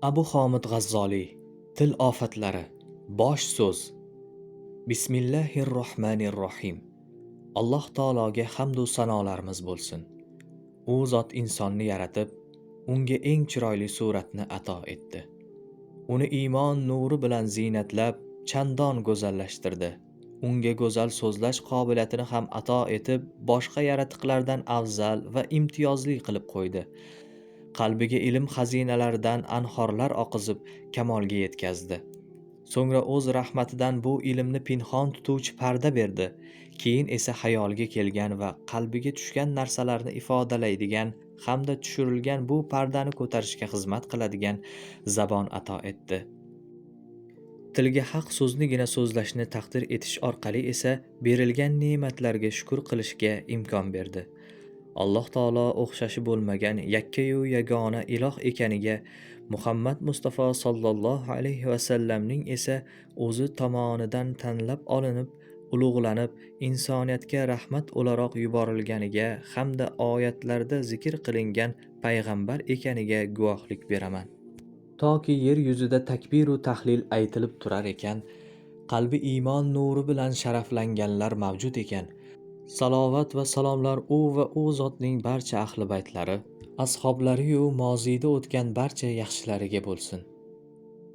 Abu Homid G'azzoliy. Til ofatlari. Bosh so'z. Bismillahirrohmanirrohim. Alloh taologa hamd va sanolarimiz bo'lsin. U zot insonni yaratib, unga eng chiroyli suratni ato etdi. Uni iymon nuri bilan ziynatlab, chandon go'zallashtirdi. Unga go'zal so'zlash qobiliyatini ham ato etib, boshqa yaratiqlardan afzal va imtiyozli qilib qo'ydi. Qalbiga ilm xazinalaridan anhorlar oqizib kamolga yetkazdi. So'ngra o'z rahmatidan bu ilmni pinhon tutuvchi parda berdi. Keyin esa xayolga kelgan va qalbiga tushgan narsalarni ifodalaydigan hamda tushirilgan bu pardani ko'tarishga xizmat qiladigan zabon ato etdi. Tilga haq so'znigina so'zlashni taqdir etish orqali esa berilgan ne'matlarga shukr qilishga imkon berdi. Alloh taolo o'xshashi bo'lmagan yakkayu yagona iloh ekaniga, Muhammad Mustafa sallallohu alayhi va sallamning esa o'zi tomonidan tanlab olinib, ulug'lanib, insoniyatga rahmat o'laroq yuborilganiga hamda oyatlarda zikr qilingan payg'ambar ekaniga guvohlik beraman. Toki yer yuzida takbir va tahlil aytilib turar ekan, qalbi iymon nuri bilan sharaflanganlar mavjud ekan, salovat va salomlar u va u zotning barcha ahli baytlari, ashablari yu moziyda o'tgan barcha yaxshilariga bo'lsin.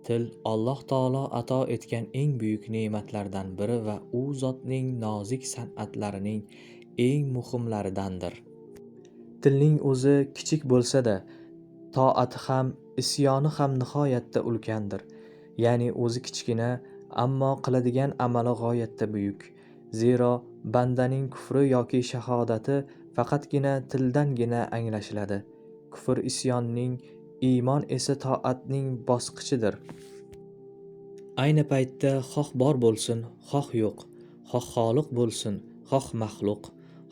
Til Alloh taolo ato etgan eng buyuk ne'matlardan biri va u zotning nozik san'atlarining eng muhimlaridandir. Tilning o'zi kichik bo'lsa-da, toati ham, isyoni ham nihoyatda ulkandir. Ya'ni o'zi kichkina, ammo qiladigan amali g'oyatda buyuk. Zero bandaning kufri yoki shahodati faqatgina tildangina anglashiladi. Kufr isyonning, iymon esa toatning bosqichidir. Ayni paytda xoh bor bo'lsin, xoh yo'q, xoh xoliq bo'lsin, xoh maxluq,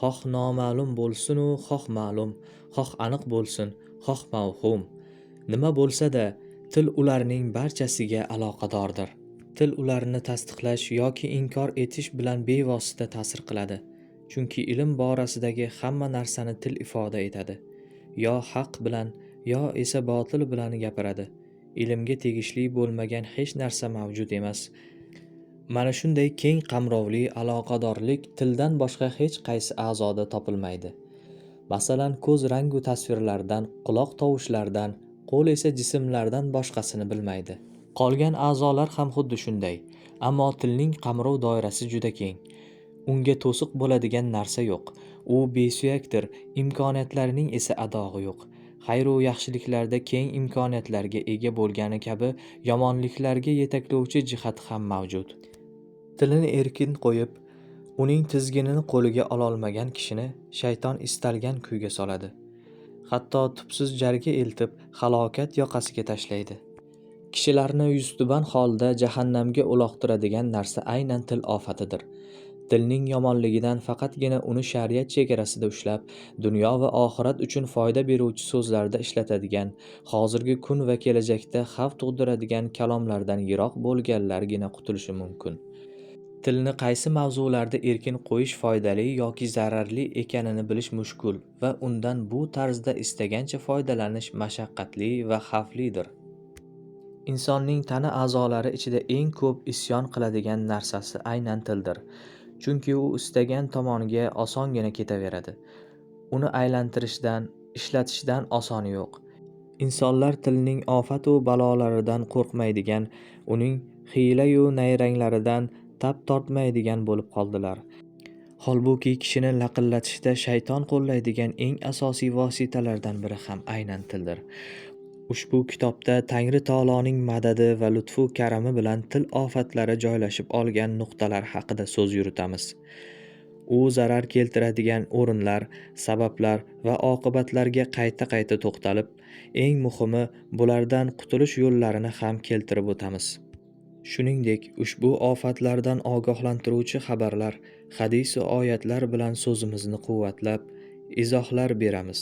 xoh noma'lum bo'lsin u xoh ma'lum, xoh aniq bo'lsin, xoh mavhum. Nima bo'lsa-da, til ularning barchasiga aloqadordir. Til ularni tasdiqlash yoki inkor etish bilan bevosita ta'sir qiladi. Chunki ilm borasidagi hamma narsani til ifoda etadi. Yo haq bilan, yo esa botil bilan gapiradi. Ilmga tegishli bo'lmagan hech narsa mavjud emas. Mana shunday keng qamrovli aloqadorlik tildan boshqa hech qaysi a'zoda topilmaydi. Masalan, ko'z rangu tasvirlardan, quloq tovushlaridan, qo'l esa jismlardan boshqasini bilmaydi. Qolgan a'zolar ham xuddi shunday, ammo tilning qamrov doirasi juda keng. Unga to'siq bo'ladigan narsa yo'q. U besuyakdir, imkoniyatlarining esa adog'i yo'q. Xayr va yaxshiliklarda keng imkoniyatlarga ega bo'lgani kabi yomonliklarga yetaklovchi jihati ham mavjud. Tilini erkin qo'yib, uning tizginini qo'liga ololmagan kishini shayton istalgan kuyga soladi. Hatto tubsiz jarga eltib, halokat yoqasiga tashlaydi. Kishilarni yuztuban holda jahannamga uloqtiradigan narsa aynan til ofatidir. Tilning yomonligidan faqatgina uni shariat chegarasida ushlab, dunyo va oxirat uchun foyda beruvchi so'zlarda ishlatadigan, hozirgi kun va kelajakda xavf tug'diradigan kalomlardan yiroq bo'lganlargina qutulishi mumkin. Tilni qaysi mavzularda erkin qo'yish foydali yoki zararli ekanini bilish mushkul va undan bu tarzda istagancha foydalanish mashaqqatli va xavflidir. Insonning tana a'zolari ichida eng ko'p isyon qiladigan narsasi aynan tildir. Chunki u istagan tomoniga osongina ketaveradi. Uni aylantirishdan, ishlatishdan osoni yo'q. Insonlar tilning ofat va balolaridan qo'rqmaydigan, uning hiyla-yu nayranglaridan tap tortmaydigan bo'lib qoldilar. Holbuki kishini laqillatishda shayton qo'llaydigan eng asosiy vositalardan biri ham aynan tildir. Ushbu kitobda Tangri taoloning madadi va lutfu karami bilan til ofatlari joylashib olgan nuqtalar haqida so'z yuritamiz. U zarar keltiradigan o'rinlar, sabablar va oqibatlarga qayta-qayta to'xtalib, eng muhimi bulardan qutulish yo'llarini ham keltirib o'tamiz. Shuningdek, ushbu ofatlardan ogohlantiruvchi xabarlar, hadis va oyatlar bilan so'zimizni quvvatlab, izohlar beramiz.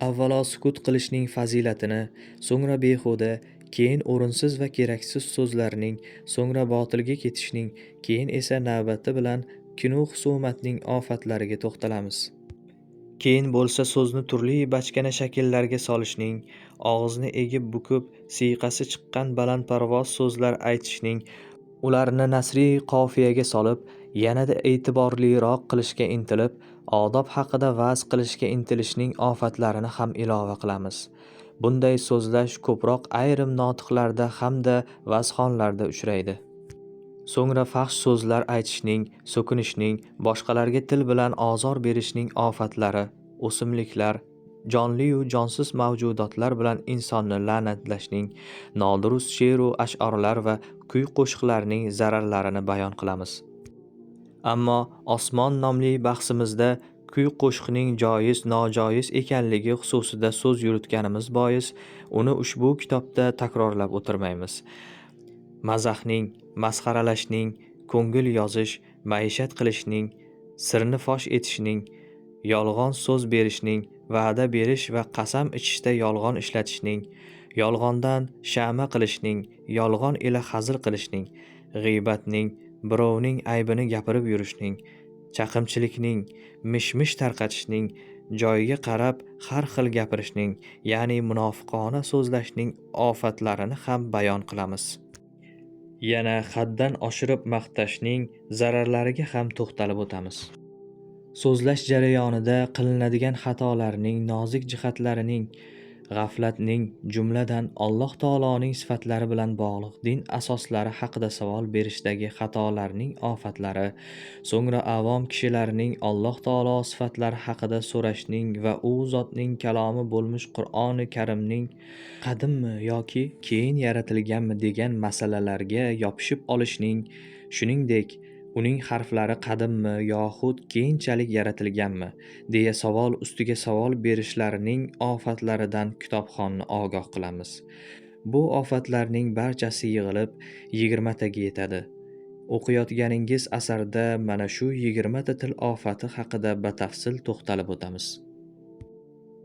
Avvalo sukut qilishning fazilatini, so'ngra behuda, keyin o'rinsiz va keraksiz so'zlarning, so'ngra botilga ketishning, keyin esa navbati bilan kinu husumatning ofatlariga to'xtalamiz. Keyin bo'lsa so'zni turli bachkana shakllarga solishning, og'izni egib bukib, siyqasi chiqqan balandparvoz so'zlar aytishning, ularni nasriy qofiyaga solib, yanada e'tiborliroq qilishga intilib, odob haqida va'z qilishga intilishning ofatlarini ham ilova qilamiz. Bunday so'zlash ko'proq ayrim notiqlarda hamda va'zxonlarda uchraydi. So'ngra fahsh so'zlar aytishning, so'kinishning, boshqalarga til bilan ozor berishning ofatlari, o'simliklar, jonli-yu jonsiz mavjudotlar bilan insonni la'natlashning, nodurust she'ru ash'orlar va kuy-qo'shiqlarning zararlarini bayon qilamiz. Ammo osmon nomli bahsimizda kuy-qo'shiqning joiz-nojoiz ekanligi xususida so'z yuritganimiz bois, uni ushbu kitobda takrorlab o'tirmaymiz. Mazaxning, masxaralashning, ko'ngil yozish, maishat qilishning, sirni fosh etishning, yolg'on so'z berishning, va'da berish va qasam ichishda yolg'on ishlatishning, yolg'ondan sha'ma qilishning, yolg'on ila hazil qilishning, g'iybatning, birovning aybini gapirib yurishning, chaqimchilikning, mish-mish tarqatishning, joyiga qarab har xil gapirishning, ya'ni munofiqona so'zlashning ofatlarini ham bayon qilamiz. Yana haddan oshirib maqtashning zararlariga ham to'xtalib o'tamiz. So'zlash jarayonida qilinadigan xatolarning nozik jihatlarining, g'aflatning, jumladan Alloh taoloning sifatlari bilan bog'liq din asoslari haqida savol berishdagi xatolarning ofatlari, so'ngra avom kishilarning Alloh taolo sifatlari haqida so'rashning va u zotning kalomi bo'lmish Qur'oni Karimning qadimmi yoki keyin yaratilganmi degan masalalarga yopishib olishning, shuningdek uning harflari qadimmi yoxud keyinchalik yaratilganmi deya savol ustiga savol berishlarining ofatlaridan kitobxonni ogoh qilamiz. Bu ofatlarning barchasi yig'ilib 20 taga yetadi. O'qiyotganingiz asarda mana shu 20 ta til ofati haqida batafsil to'xtalib o'tamiz.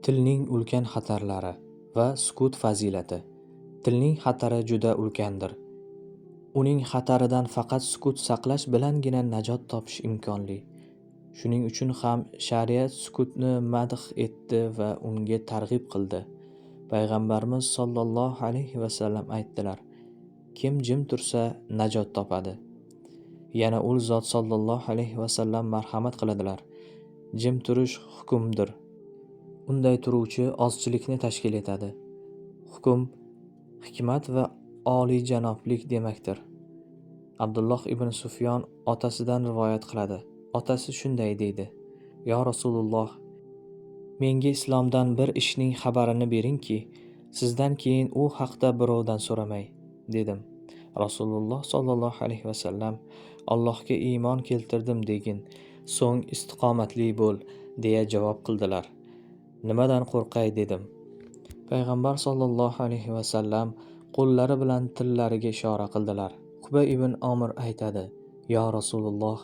Tilning ulkan xatarlari va sukut fazilati. Tilning xatari juda ulkandir. Uning xataridan faqat sukut saqlash bilangina najot topish imkonli. Shuning uchun ham shariat sukutni madh etdi va unga targ'ib qildi. Payg'ambarimiz sollallohu alayhi va sallam aytdilar: kim jim tursa najot topadi. Yana ul zot sollallohu alayhi va sallam marhamat qiladilar: jim turish hukmdir. Unday turuvchi ozchilikni tashkil etadi. Hukm hikmat va oliyjanoblik demakdir. Abdulloh ibn Sufyon otasidan rivoyat qiladi. Otasi shunday deydi: yo Rasululloh, menga islomdan bir ishning xabarini beringki, sizdan keyin u haqda birovdan so'ramay, dedim. Rasululloh sollallohu alayhi vasallam: Allohga iymon keltirdim degin, so'ng istiqomatli bo'l, deya javob qildilar. Nimadan qo'rqay dedim. Payg'ambar sollallohu alayhi vasallam qo'llari bilan tillariga ishora qildilar. Uqba ibn Omir aytadi: yo Rasululloh,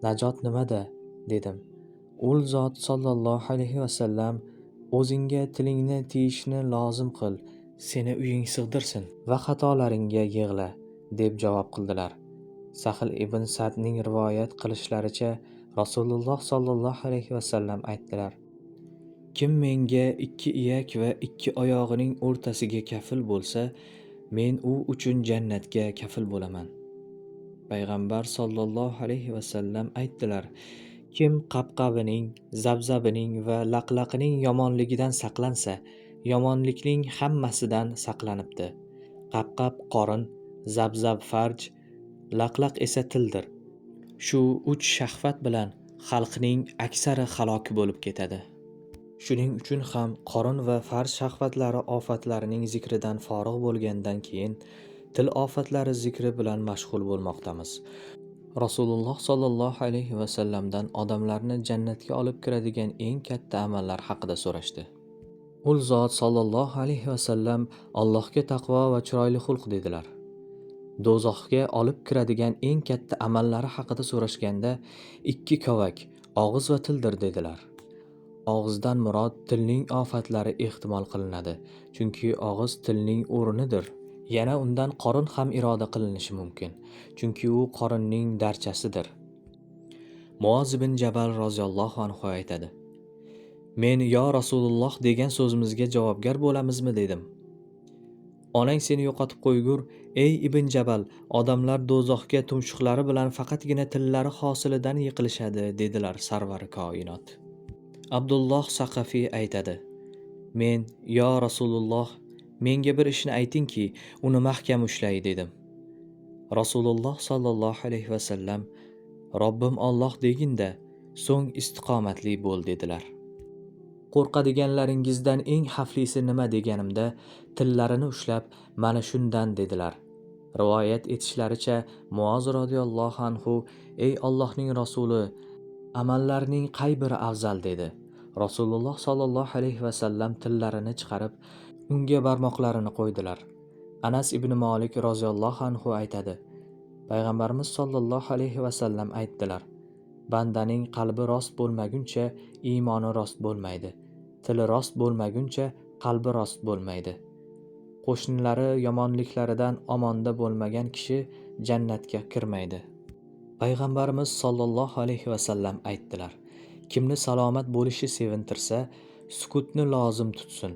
najot nimada? Dedim. Ul zot sollallohu alayhi vasallam: o'zingga tilingni tiyishni lozim qil, seni uying sig'dirsin va xatolaringga yig'la, deb javob qildilar. Sahl ibn Sa'dning rivoyat qilishlaricha Rasululloh sollallohu alayhi vasallam aytdilar: kim menga 2 iyak va 2 oyog'ining o'rtasiga kafil bo'lsa, men u uchun jannatga kafil bo'laman. Payg'ambar sollallohu alayhi vasallam aytdilar: kim qabqabining, zabzabining va laqlaqining yomonligidan saqlansa, yomonlikning hammasidan saqlanibdi. Qabqab qorin, zabzab farj, laqlaq esa tildir. Shu 3 shahvat bilan xalqning aksari halok bo'lib ketadi. Shuning uchun ham qorin va farj shahvatlari ofatlarining zikridan forig' bo'lgandan keyin til ofatlari zikri bilan mashg'ul bo'lmoqdamiz. Rasululloh sollallohu alayhi vasallamdan odamlarni jannatga olib kiradigan eng katta amallar haqida so'rashdi. Ul zot sollallohu alayhi vasallam Allohga taqvo va chiroyli xulq dedilar. Do'zaxga olib kiradigan eng katta amallari haqida so'rashganda 2 kavak, og'iz va tildir dedilar. Og'izdan murod tilning ofatlari ehtimol qilinadi, chunki og'iz tilning o'rnidir. Yana undan qorin ham iroda qilinishi mumkin, chunki u qorinning darchasidir. Muoz ibn Jabal roziyallohu anhu aytadi: men yo Rasululloh degan so'zimizga javobgar bo'lamizmi dedim. Onang seni yo'qotib qo'ygur, ey Ibn Jabal, odamlar do'zaxga tumshuqlari bilan faqatgina tillari hosilidan yiqilishadi, dedilar sarvari koinot. Abdulloh Saqafiy aytadi: Men, yo Rasululloh, menga bir ishni aytingki, uni mahkam ushlay dedim. Rasululloh sallallohu alayhi vasallam: Robbim Alloh deginda, so'ng istiqomatli bo'l dedilar. Qo'rqadiganlaringizdan eng xavflisi nima deganimda, tillarini ushlab, mana shundan dedilar. Rivoyat etishlaricha, Muoz radhiyallohu anhu: Ey Allohning rasuli, amallarning qay biri afzal dedi. Rasululloh sallallohu alayhi vasallam tillarini chiqarib, unga barmoqlarini qo'ydilar. Anas ibn Malik roziyallohu anhu aytadi: Payg'ambarimiz sollallohu alayhi vasallam aytdilar: Bandaning qalbi rost bo'lmaguncha iymoni rost bo'lmaydi. Tili rost bo'lmaguncha qalbi rost bo'lmaydi. Qo'shnilari yomonliklaridan omonda bo'lmagan kishi jannatga kirmaydi. Payg'ambarimiz sollallohu alayhi vasallam aytdilar: Kimni salomat bo'lishi sevintirsa, sukutni lozim tutsin.